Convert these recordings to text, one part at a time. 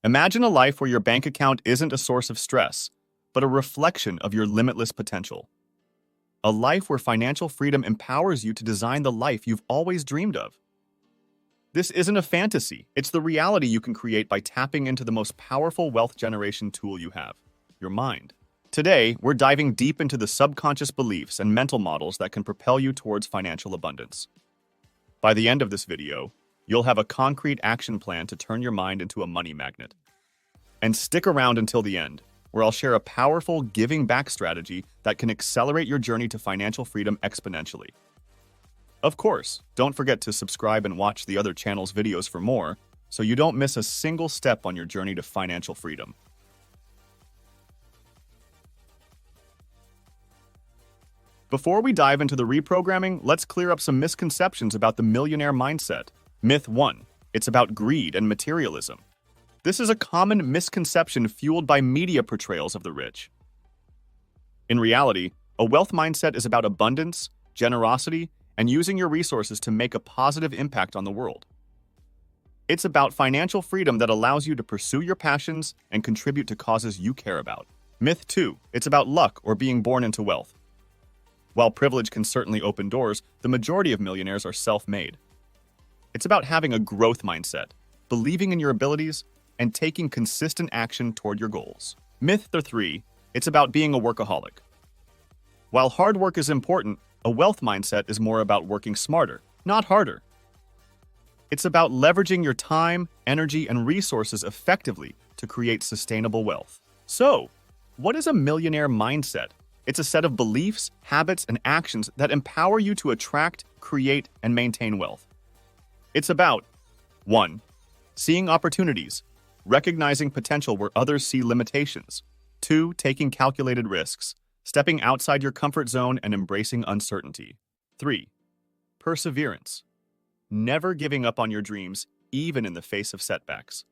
Imagine a life where your bank account isn't a source of stress, but a reflection of your limitless potential. A life where financial freedom empowers you to design the life you've always dreamed of. This isn't a fantasy, it's the reality you can create by tapping into the most powerful wealth generation tool you have, your mind. Today, we're diving deep into the subconscious beliefs and mental models that can propel you towards financial abundance. By the end of this video, you'll have a concrete action plan to turn your mind into a money magnet. And stick around until the end, where I'll share a powerful giving back strategy that can accelerate your journey to financial freedom exponentially. Of course, don't forget to subscribe and watch the other channel's videos for more, so you don't miss a single step on your journey to financial freedom. Before we dive into the reprogramming, let's clear up some misconceptions about the millionaire mindset. Myth 1. It's about greed and materialism. This is a common misconception fueled by media portrayals of the rich. In reality, a wealth mindset is about abundance, generosity, and using your resources to make a positive impact on the world. It's about financial freedom that allows you to pursue your passions and contribute to causes you care about. Myth 2. It's about luck or being born into wealth. While privilege can certainly open doors, the majority of millionaires are self-made. It's about having a growth mindset, believing in your abilities, and taking consistent action toward your goals. Myth 3. It's about being a workaholic. While hard work is important, a wealth mindset is more about working smarter, not harder. It's about leveraging your time, energy, and resources effectively to create sustainable wealth. So, what is a millionaire mindset? It's a set of beliefs, habits, and actions that empower you to attract, create, and maintain wealth. It's about 1. Seeing opportunities, recognizing potential where others see limitations. 2. Taking calculated risks, stepping outside your comfort zone and embracing uncertainty. 3. Perseverance, never giving up on your dreams, even in the face of setbacks.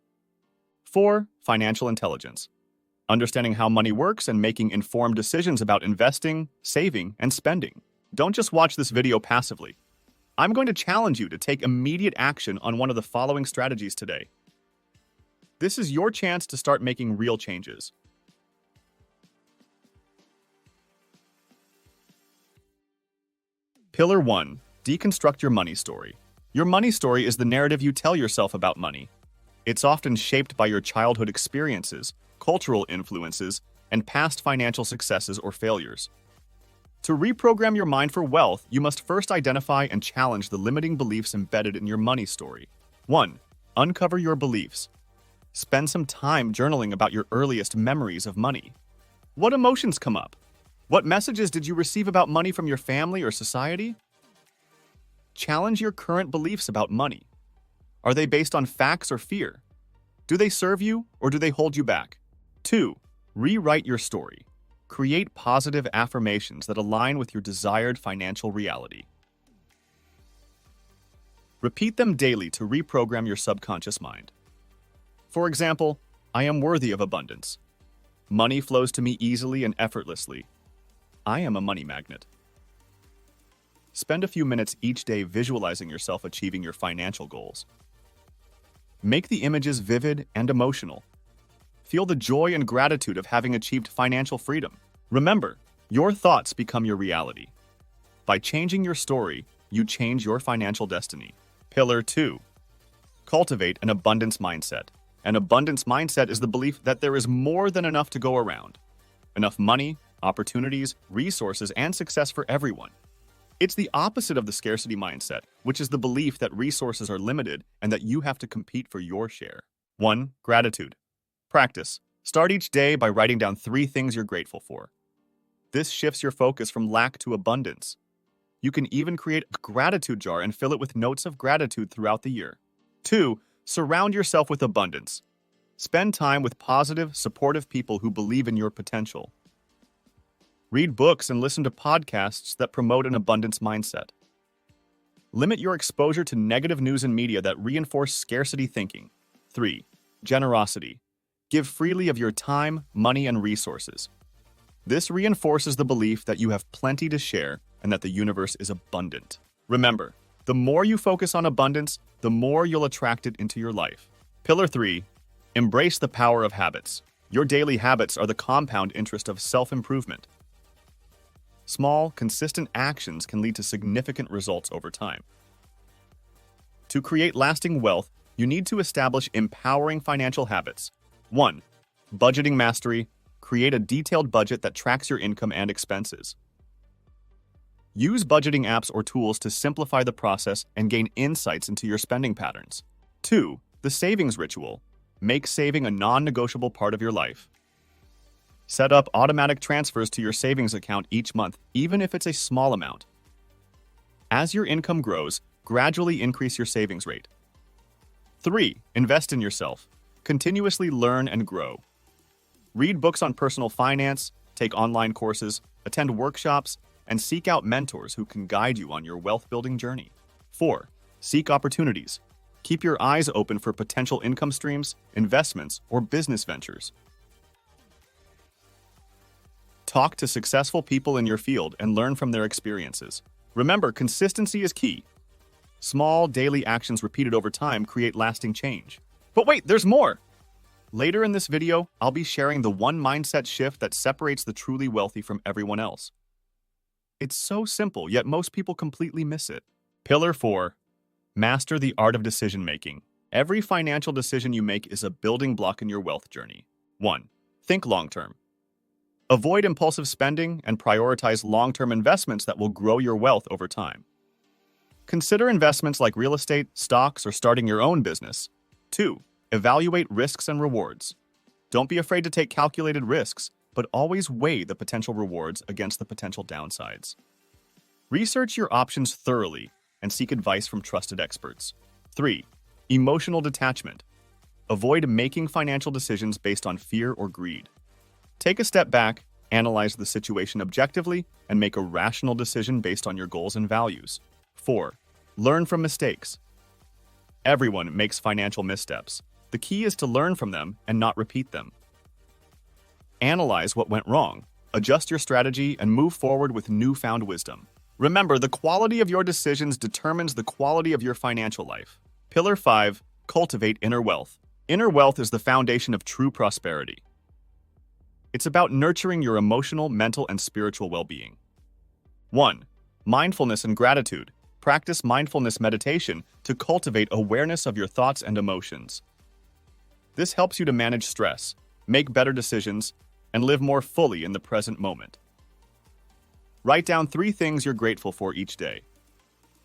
4. Financial intelligence, understanding how money works and making informed decisions about investing, saving, and spending. Don't just watch this video passively. I'm going to challenge you to take immediate action on one of the following strategies today. This is your chance to start making real changes. Pillar 1. Deconstruct your money story. Your money story is the narrative you tell yourself about money. It's often shaped by your childhood experiences, cultural influences, and past financial successes or failures. To reprogram your mind for wealth, you must first identify and challenge the limiting beliefs embedded in your money story. 1. Uncover your beliefs. Spend some time journaling about your earliest memories of money. What emotions come up? What messages did you receive about money from your family or society? Challenge your current beliefs about money. Are they based on facts or fear? Do they serve you or do they hold you back? 2. Rewrite your story. Create positive affirmations that align with your desired financial reality. Repeat them daily to reprogram your subconscious mind. For example, I am worthy of abundance. Money flows to me easily and effortlessly. I am a money magnet. Spend a few minutes each day visualizing yourself achieving your financial goals. Make the images vivid and emotional. Feel the joy and gratitude of having achieved financial freedom. Remember, your thoughts become your reality. By changing your story, you change your financial destiny. Pillar 2. Cultivate an abundance mindset. An abundance mindset is the belief that there is more than enough to go around. Enough money, opportunities, resources, and success for everyone. It's the opposite of the scarcity mindset, which is the belief that resources are limited and that you have to compete for your share. 1. Gratitude. Practice. Start each day by writing down 3 things you're grateful for. This shifts your focus from lack to abundance. You can even create a gratitude jar and fill it with notes of gratitude throughout the year. 2. Surround yourself with abundance. Spend time with positive, supportive people who believe in your potential. Read books and listen to podcasts that promote an abundance mindset. Limit your exposure to negative news and media that reinforce scarcity thinking. 3. Generosity. Give freely of your time, money, and resources. This reinforces the belief that you have plenty to share and that the universe is abundant. Remember, the more you focus on abundance, the more you'll attract it into your life. Pillar 3. Embrace the power of habits. Your daily habits are the compound interest of self-improvement. Small, consistent actions can lead to significant results over time. To create lasting wealth, you need to establish empowering financial habits. 1. Budgeting mastery. Create a detailed budget that tracks your income and expenses. Use budgeting apps or tools to simplify the process and gain insights into your spending patterns. 2. The savings ritual. Make saving a non-negotiable part of your life. Set up automatic transfers to your savings account each month, even if it's a small amount. As your income grows, gradually increase your savings rate. 3. Invest in yourself. Continuously learn and grow. Read books on personal finance, take online courses, attend workshops, and seek out mentors who can guide you on your wealth-building journey. 4. Seek opportunities. Keep your eyes open for potential income streams, investments, or business ventures. Talk to successful people in your field and learn from their experiences. Remember, consistency is key. Small, daily actions repeated over time create lasting change. But wait, there's more! Later in this video, I'll be sharing the one mindset shift that separates the truly wealthy from everyone else. It's so simple, yet most people completely miss it. Pillar 4. Master the art of decision-making. Every financial decision you make is a building block in your wealth journey. 1. Think long-term. Avoid impulsive spending and prioritize long-term investments that will grow your wealth over time. Consider investments like real estate, stocks, or starting your own business. 2. Evaluate risks and rewards. Don't be afraid to take calculated risks, but always weigh the potential rewards against the potential downsides. Research your options thoroughly and seek advice from trusted experts. 3. Emotional detachment. Avoid making financial decisions based on fear or greed. Take a step back, analyze the situation objectively, and make a rational decision based on your goals and values. 4. Learn from mistakes. Everyone makes financial missteps. The key is to learn from them and not repeat them. Analyze what went wrong, adjust your strategy, and move forward with newfound wisdom. Remember, the quality of your decisions determines the quality of your financial life. Pillar 5. Cultivate inner wealth. Inner wealth is the foundation of true prosperity. It's about nurturing your emotional, mental, and spiritual well-being. 1. Mindfulness and gratitude. Practice mindfulness meditation to cultivate awareness of your thoughts and emotions. This helps you to manage stress, make better decisions, and live more fully in the present moment. Write down 3 things you're grateful for each day.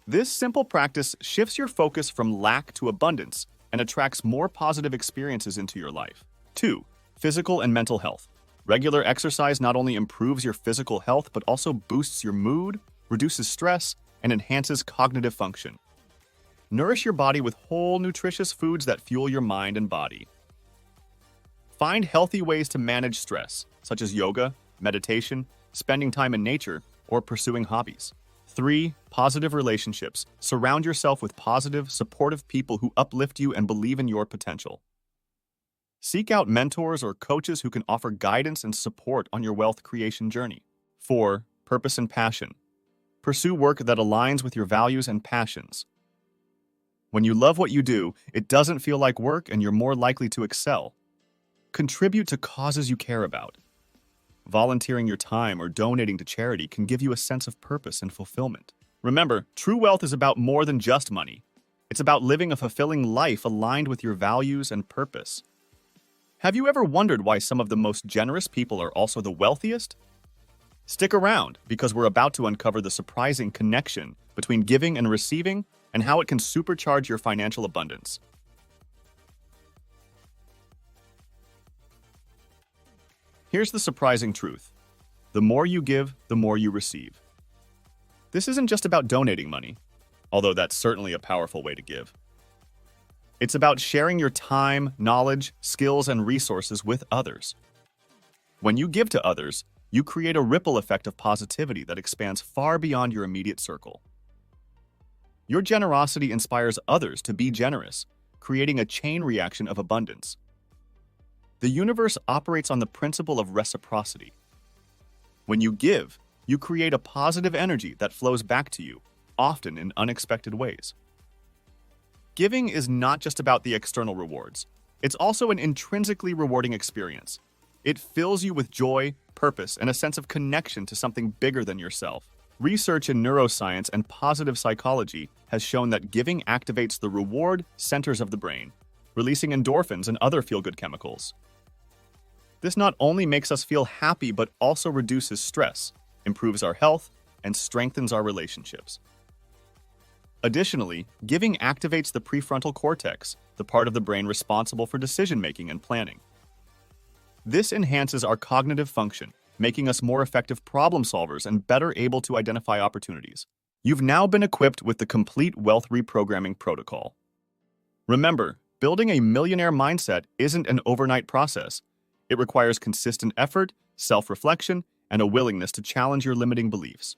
This simple practice shifts your focus from lack to abundance and attracts more positive experiences into your life. 2. Physical and mental health. Regular exercise not only improves your physical health, but also boosts your mood, reduces stress, and enhances cognitive function. Nourish your body with whole, nutritious foods that fuel your mind and body. Find healthy ways to manage stress, such as yoga, meditation, spending time in nature, or pursuing hobbies. 3. Positive relationships. Surround yourself with positive, supportive people who uplift you and believe in your potential. Seek out mentors or coaches who can offer guidance and support on your wealth creation journey. 4. Purpose and passion. Pursue work that aligns with your values and passions. When you love what you do, it doesn't feel like work and you're more likely to excel. Contribute to causes you care about. Volunteering your time or donating to charity can give you a sense of purpose and fulfillment. Remember, true wealth is about more than just money. It's about living a fulfilling life aligned with your values and purpose. Have you ever wondered why some of the most generous people are also the wealthiest? Stick around, because we're about to uncover the surprising connection between giving and receiving and how it can supercharge your financial abundance. Here's the surprising truth. The more you give, the more you receive. This isn't just about donating money, although that's certainly a powerful way to give. It's about sharing your time, knowledge, skills, and resources with others. When you give to others, you create a ripple effect of positivity that expands far beyond your immediate circle. Your generosity inspires others to be generous, creating a chain reaction of abundance. The universe operates on the principle of reciprocity. When you give, you create a positive energy that flows back to you, often in unexpected ways. Giving is not just about the external rewards. It's also an intrinsically rewarding experience. It fills you with joy, purpose, and a sense of connection to something bigger than yourself. Research in neuroscience and positive psychology has shown that giving activates the reward centers of the brain, releasing endorphins and other feel-good chemicals. This not only makes us feel happy, but also reduces stress, improves our health, and strengthens our relationships. Additionally, giving activates the prefrontal cortex, the part of the brain responsible for decision-making and planning. This enhances our cognitive function, making us more effective problem solvers and better able to identify opportunities. You've now been equipped with the complete wealth reprogramming protocol. Remember, building a millionaire mindset isn't an overnight process. It requires consistent effort, self-reflection, and a willingness to challenge your limiting beliefs.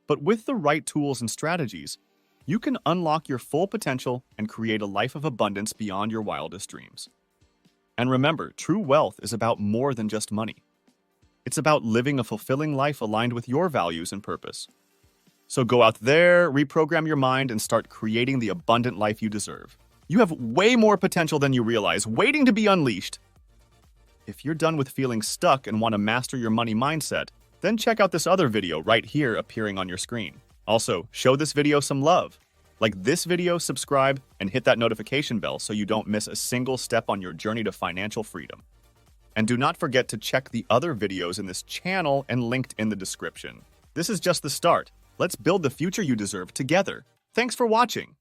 But with the right tools and strategies, you can unlock your full potential and create a life of abundance beyond your wildest dreams. And remember, true wealth is about more than just money. It's about living a fulfilling life aligned with your values and purpose. So go out there, reprogram your mind, and start creating the abundant life you deserve. You have way more potential than you realize, waiting to be unleashed. If you're done with feeling stuck and want to master your money mindset, then check out this other video right here appearing on your screen. Also, show this video some love. Like this video, subscribe, and hit that notification bell so you don't miss a single step on your journey to financial freedom. And do not forget to check the other videos in this channel and linked in the description. This is just the start. Let's build the future you deserve together. Thanks for watching.